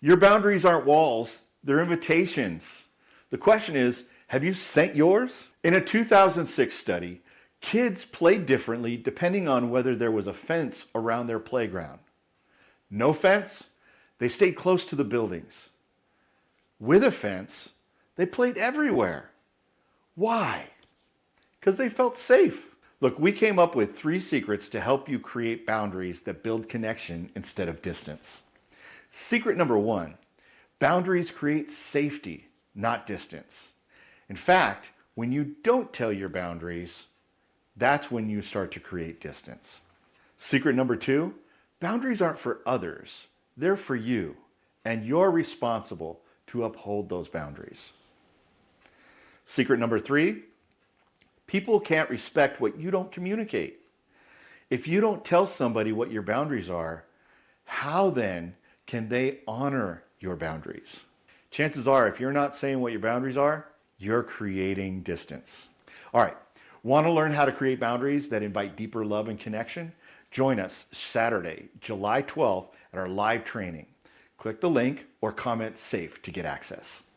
Your boundaries aren't walls, they're invitations. The question is, have you sent yours? In a 2006 study, kids played differently depending on whether there was a fence around their playground. No fence, they stayed close to the buildings. With a fence, they played everywhere. Why? Because they felt safe. Look, we came up with 3 secrets to help you create boundaries that build connection instead of distance. Secret number 1, boundaries create safety, not distance. In fact, when you don't tell your boundaries, that's when you start to create distance. Secret number 2, boundaries aren't for others, they're for you, and you're responsible to uphold those boundaries. Secret number 3, people can't respect what you don't communicate. If you don't tell somebody what your boundaries are, how then can they honor your boundaries? Chances are, if you're not saying what your boundaries are, you're creating distance. All right, want to learn how to create boundaries that invite deeper love and connection? Join us Saturday, July 12th at our live training. Click the link or comment SAFE to get access.